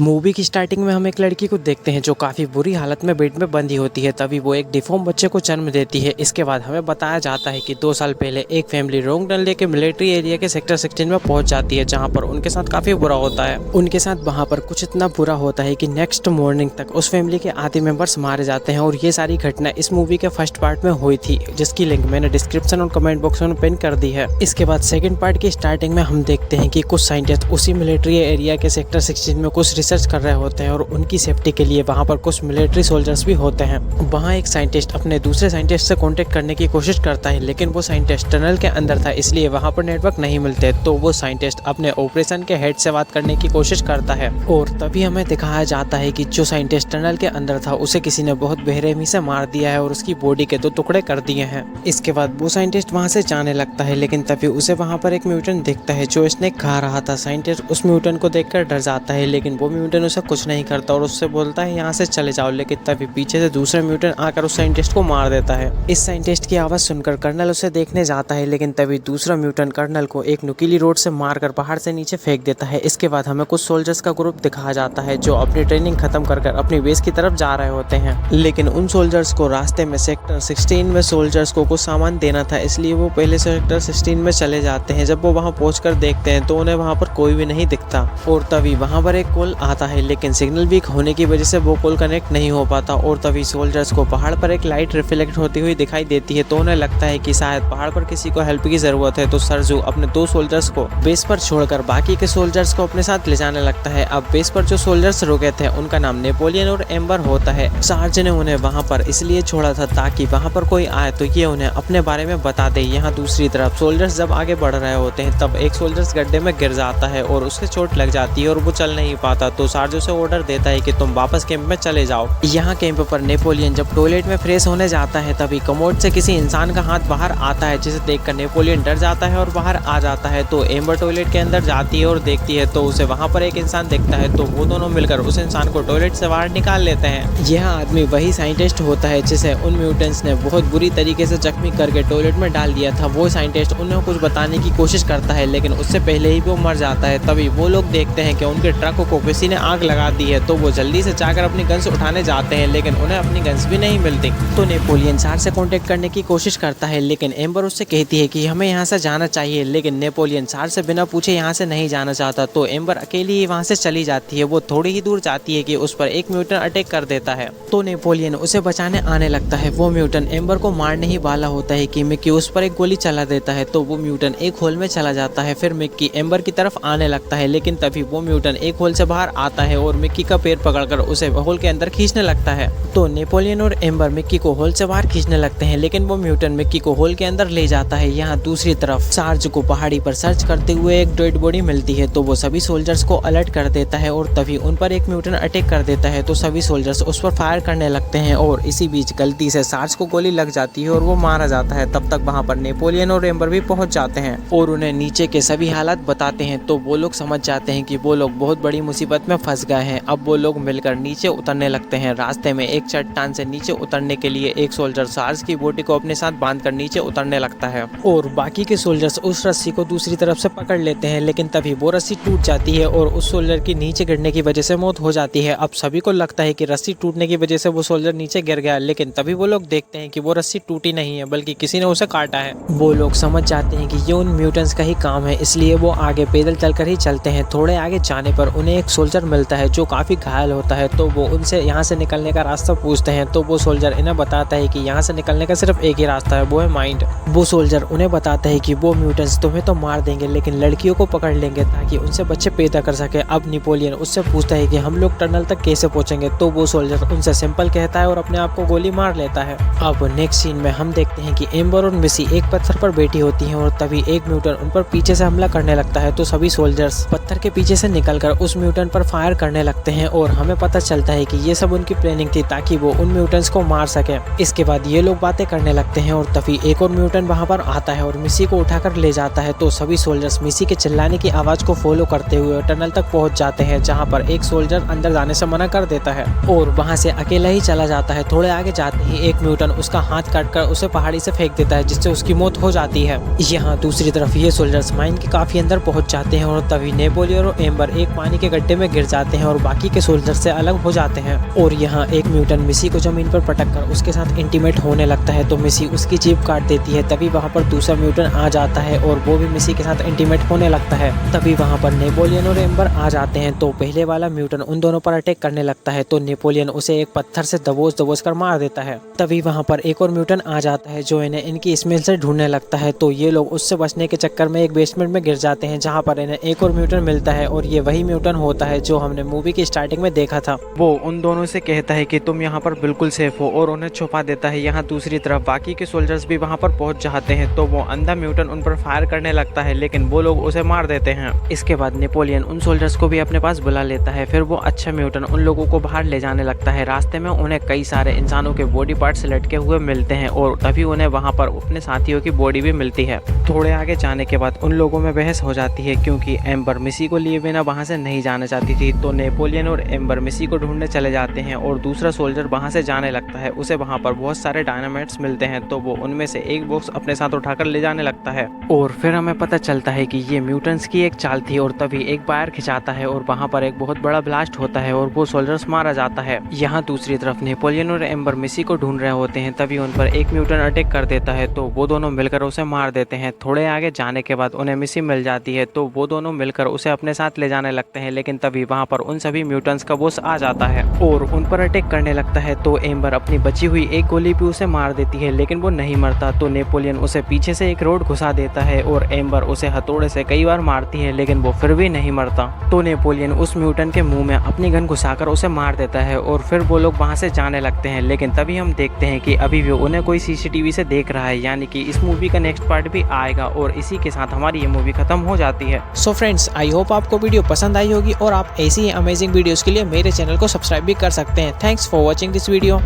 Movie की starting में हम एक लड़की को देखते हैं जो काफ़ी बुरी हालत में बेड में बंधी होती है। तभी वो एक डिफॉर्म बच्चे को जन्म देती है। इसके बाद हमें बताया जाता है कि 2 साल पहले एक फैमिली रोंगटन लेके मिलिट्री एरिया के सेक्टर 16 में पहुंच जाती है, जहां पर उनके साथ काफ़ी बुरा होता है। उनके साथ वहां पर कुछ इतना बुरा होता है कि नेक्स्ट मॉर्निंग तक उस फैमिली के आधे मेंबर्स मारे जाते हैं। और ये सारी घटना इस मूवी के फर्स्ट पार्ट में हुई थी, जिसकी लिंक मैंने डिस्क्रिप्शन और कमेंट बॉक्स में पिन कर दी है। इसके बाद सेकेंड पार्ट की स्टार्टिंग में हम देखते हैं कि कुछ साइंटिस्ट उसी मिलिट्री एरिया के सेक्टर 16 में कुछ रिसर्च कर रहे होते हैं और उनकी सेफ्टी के लिए वहां पर कुछ मिलिट्री सोल्जर्स भी होते हैं। वहां एक साइंटिस्ट अपने दूसरे साइंटिस्ट से कांटेक्ट करने की कोशिश करता है, लेकिन वो साइंटिस्ट टनल के अंदर था, इसलिए वहां पर नेटवर्क नहीं मिलते। तो वो साइंटिस्ट अपने ऑपरेशन के हेड से बात करने की कोशिश करता है और तभी हमें दिखाया जाता है कि जो साइंटिस्ट टनल के अंदर था उसे किसी ने बहुत बेरहमी से मार दिया है और उसकी बॉडी के 2 टुकड़े कर दिए हैं। इसके बाद वो साइंटिस्ट वहां से जाने लगता है, लेकिन तभी उसे वहां पर एक म्यूटेंट दिखता है जो इसने खा रहा था। साइंटिस्ट उस म्यूटेंट को देखकर डर जाता है, लेकिन वो म्यूटेंट उसे कुछ नहीं करता और उससे बोलता है यहाँ से चले जाओ। लेकिन तभी पीछे से दूसरा म्यूटेंट आकर उस साइंटिस्ट को मार देता है। इस साइंटिस्ट की आवाज सुनकर कर्नल उसे देखने जाता है, लेकिन तभी दूसरा म्यूटेंट कर्नल को एक नुकीली रोड से मारकर पहाड़ से नीचे फेंक देता है। इसके बाद हमें कुछ सोल्जर्स का ग्रुप दिखाया जाता है जो अपनी ट्रेनिंग खत्म कर अपनी बेस की तरफ जा रहे होते हैं, लेकिन उन सोल्जर्स को रास्ते में सेक्टर 16 में सोल्जर्स को कुछ सामान देना था, इसलिए वो पहले सेक्टर 16 में चले जाते हैं। जब वो वहां पहुंचकर देखते हैं तो उन्हें वहां पर कोई भी नहीं दिखता और तभी वहां पर एक कॉल आता है, लेकिन सिग्नल वीक होने की वजह से वो कॉल कनेक्ट नहीं हो पाता। और तभी सोल्जर्स को पहाड़ पर एक लाइट रिफ्लेक्ट होती हुई दिखाई देती है, तो उन्हें लगता है कि शायद पहाड़ पर किसी को हेल्प की जरूरत है। तो सरजू अपने 2 सोल्जर्स को बेस पर छोड़कर बाकी के सोल्जर्स को अपने साथ ले जाने लगता है। अब बेस पर जो सोल्जर्स रुके थे उनका नाम नेपोलियन और एम्बर होता है। सार्ज ने उन्हें वहां पर इसलिए छोड़ा था ताकि वहां पर कोई आए तो ये उन्हें अपने बारे में बता दे। यहाँ दूसरी तरफ सोल्जर्स जब आगे बढ़ रहे होते हैं तब एक सोल्जर्स गड्ढे में गिर जाता है और उससे चोट लग जाती है और वो चल नहीं पाता। तो सार्ज उसे ऑर्डर देता है कि तुम वापस कैंप में चले जाओ। यहाँ कैंप पर नेपोलियन जब टॉयलेट में फ्रेश होने जाता है तभी कमोड से किसी इंसान का हाथ बाहर आता है, जिसे देखकर नेपोलियन डर जाता है और बाहर आ जाता है। तो एम्बर टॉयलेट के अंदर जाती है और देखती है तो उसे वहां पर एक इंसान दिखता है, तो वो दोनों मिलकर उस इंसान को टॉयलेट से बाहर निकाल लेते हैं। यह आदमी वही साइंटिस्ट होता है जिसे उन म्यूटेंट्स ने बहुत बुरी तरीके से जख्मी करके टॉयलेट में डाल दिया था। वो साइंटिस्ट उन्हें कुछ बताने की कोशिश करता है, लेकिन उससे पहले ही वो मर जाता है। तभी वो लोग देखते हैं कि उनके ट्रक को किसी ने आग लगा दी है, तो वो जल्दी से जाकर अपनी गन्स उठाने जाते हैं, लेकिन उन्हें अपनी गन्स भी नहीं मिलती। तो नेपोलियन सार से कांटेक्ट करने की कोशिश करता है, लेकिन एम्बर उससे कहती है कि हमें यहाँ से जाना चाहिए, लेकिन नेपोलियन सार से बिना पूछे यहाँ से नहीं जाना चाहता। तो एम्बर अकेली ही वहाँ से चली जाती है। वो थोड़ी ही दूर जाती है कि उस पर एक म्यूटेंट अटैक कर देता है, तो नेपोलियन उसे बचाने आने लगता है। वो म्यूटेंट एम्बर को मारने ही वाला होता है कि मिक्की उस पर एक गोली चला देता है, तो वो म्यूटेंट एक होल में चला जाता है। फिर मिक्की एम्बर की तरफ आने लगता है, लेकिन तभी वो म्यूटेंट एक होल से बाहर आता है और मिक्की का पैर पकड़कर उसे होल के अंदर खींचने लगता है। तो नेपोलियन और एम्बर मिक्की को होल से बाहर खींचने लगते हैं, लेकिन वो म्यूटेंट मिक्की को होल के अंदर ले जाता है। यहाँ दूसरी तरफ सार्ज को पहाड़ी पर सर्च करते हुए एक डेड बॉडी मिलती है, तो वो सभी सोल्जर्स को अलर्ट कर देता है और तभी उन पर एक म्यूटेंट अटैक कर देता है। तो सभी सोल्जर्स उस पर फायर करने लगते हैं और इसी बीच गलती से सार्ज को गोली लग जाती है और वो मारा जाता है। तब तक वहाँ पर नेपोलियन और एम्बर भी पहुँच जाते हैं और उन्हें नीचे के सभी हालात बताते हैं। तो वो लोग समझ जाते हैं कि वो लोग बहुत बड़ी मुसीबत में फंस गए हैं। अब वो लोग मिलकर नीचे उतरने लगते हैं। रास्ते में एक चट्टान से नीचे उतरने के लिए एक सोल्जर सार्ज की बॉडी को अपने साथ बांधकर नीचे उतरने लगता है और बाकी के सोल्जर्स उस रस्सी को दूसरी तरफ से पकड़ लेते हैं, लेकिन तभी वो रस्सी टूट जाती है और उस सोल्जर की नीचे गिरने की वजह से मौत हो जाती है। अब सभी को लगता है कि रस्सी टूटने की वजह से वो सोल्जर नीचे गिर गया, लेकिन तभी वो लोग देखते हैं कि वो रस्सी टूटी नहीं है बल्कि किसी ने उसे काटा है। वो लोग समझ जाते हैं कि ये उन म्यूटेंट्स का ही काम है, इसलिए वो आगे पैदल चलकर ही चलते हैं। थोड़े आगे जाने पर उन्हें एक सोल्जर मिलता है जो काफी घायल होता है, तो वो उनसे यहाँ से निकलने का रास्ता पूछते हैं। तो वो सोल्जर इन्हें बताता है कि यहाँ से निकलने का सिर्फ एक ही रास्ता है, वो है माइंड। वो सोल्जर उन्हें बताता है कि वो म्यूटेंट्स तुम्हें तो मार देंगे लेकिन लड़कियों को पकड़ लेंगे ताकि उनसे बच्चे पैदा कर सके। अब नेपोलियन उससे पूछता है कि हम लोग टनल तक कैसे पहुंचेंगे, तो वो सोल्जर उनसे सिंपल कहता है और अपने आप को गोली मार लेता है। अब नेक्स्ट सीन में हम देखते हैं कि एम्बर और मिसी एक पत्थर पर बैठी होती हैं और तभी एक म्यूटेंट उन पर पीछे से हमला करने लगता है। तो सभी सोल्जर्स पत्थर के पीछे से निकलकर उस म्यूटेंट पर फायर करने लगते हैं और हमें पता चलता है कि ये सब उनकी प्लानिंग थी ताकि वो उन म्यूटेंट्स को मार सके। इसके बाद ये लोग बातें करने लगते हैं और तभी एक और म्यूटेंट वहां पर आता है और मिसी को उठाकर ले जाता है। तो सभी सोल्जर्स मिसी के चिल्लाने की आवाज को फॉलो करते हुए टनल तक पहुंच जाते हैं, जहां पर एक सोल्जर अंदर जाने से मना कर देता है और वहां से अकेला ही चला जाता है। थोड़े आगे जाते ही एक म्यूटेंट उसका हाथ काटकर उसे पहाड़ी से फेंक देता है, जिससे उसकी मौत हो जाती है। यहाँ दूसरी तरफ ये सोल्जर्स माइन के काफी अंदर पहुंच जाते हैं और तभी नेपोलियन और एम्बर एक पानी के गड्ढे में में गिर जाते हैं और बाकी के सोल्जर से अलग हो जाते हैं। और यहाँ एक म्यूटेंट मिसी को जमीन पर पटक कर उसके साथ इंटीमेट होने लगता है तो मिसी उसकी जीभ काट देती है। तभी वहाँ पर दूसरा म्यूटेंट आ जाता है और वो भी मिसी के साथ इंटीमेट होने लगता है। तभी वहाँ पर नेपोलियन और एम्बर आ जाते हैं तो पहले वाला म्यूटेंट उन दोनों पर अटैक करने लगता है तो नेपोलियन उसे एक पत्थर से दबोच कर मार देता है। तभी वहाँ पर एक और म्यूटेंट आ जाता है जो इन्हें इनकी स्मेल से ढूंढने लगता है तो ये लोग उससे बचने के चक्कर में एक बेसमेंट में गिर जाते हैं जहाँ पर इन्हें एक और म्यूटेंट मिलता है और ये वही म्यूटेंट होता है जो हमने मूवी की स्टार्टिंग में देखा था। वो उन दोनों से कहता है कि तुम यहाँ पर बिल्कुल सेफ हो और उन्हें छुपा देता है। यहाँ दूसरी तरफ बाकी के सोल्जर्स भी वहाँ पर पहुंच जाते हैं तो वो अंधा म्यूटेंट उन पर फायर करने लगता है लेकिन वो लोग उसे मार देते हैं। इसके बाद नेपोलियन उन सोल्जर्स को भी अपने पास बुला लेता है। फिर वो अच्छा म्यूटेंट उन लोगों को बाहर ले जाने लगता है। रास्ते में उन्हें कई सारे इंसानों के बॉडी पार्ट्स लटके हुए मिलते हैं और तभी उन्हें वहाँ पर अपने साथियों की बॉडी भी मिलती है। थोड़े आगे जाने के बाद उन लोगों में बहस हो जाती है क्योंकि एम्बर मिसी को लिए बिना वहाँ से नहीं जाना चाहती थी तो नेपोलियन और एम्बर मिसी को ढूंढने चले जाते हैं और दूसरा सोल्जर वहाँ से जाने लगता है। उसे वहाँ पर बहुत सारे डायनामाइट्स मिलते हैं तो वो उनमें से एक बॉक्स अपने साथ उठाकर ले जाने लगता है। और फिर हमें पता चलता है कि ये म्यूटेंट्स की एक चाल थी और तभी एक वायर खिंचाता है और वहाँ पर एक बहुत बड़ा ब्लास्ट होता है और वो सोल्जर्स मारा जाता है। यहाँ दूसरी तरफ नेपोलियन और एम्बर मिसी को ढूंढ रहे होते हैं तभी उन पर एक म्यूटेंट अटैक कर देता है तो वो दोनों मिलकर उसे मार देते हैं। थोड़े आगे जाने के बाद उन्हें मिसी मिल जाती है तो वो दोनों मिलकर उसे अपने साथ ले जाने लगते हैं लेकिन तभी वहाँ पर उन सभी म्यूटेंट्स का बॉस आ जाता है और उन पर अटैक करने लगता है तो एम्बर अपनी बची हुई एक गोली भी उसे मार देती है लेकिन वो नहीं मरता तो नेपोलियन उसे पीछे से एक रोड घुसा देता है और एम्बर उसे हथौड़े से कई बार मारती है लेकिन वो फिर भी नहीं मरता तो नेपोलियन उस म्यूटेंट के मुंह में अपनी गन घुसाकर उसे मार देता है और फिर वो लोग वहाँ से जाने लगते हैं। लेकिन तभी हम देखते हैं कि अभी भी उन्हें कोई सीसीटीवी से देख रहा है, यानी कि इस मूवी का नेक्स्ट पार्ट भी आएगा और इसी के साथ हमारी ये मूवी खत्म हो जाती है। सो फ्रेंड्स, आई होप आपको वीडियो पसंद आई होगी और आप ऐसी ही अमेजिंग वीडियोस के लिए मेरे चैनल को सब्सक्राइब भी कर सकते हैं। Thanks for watching this video.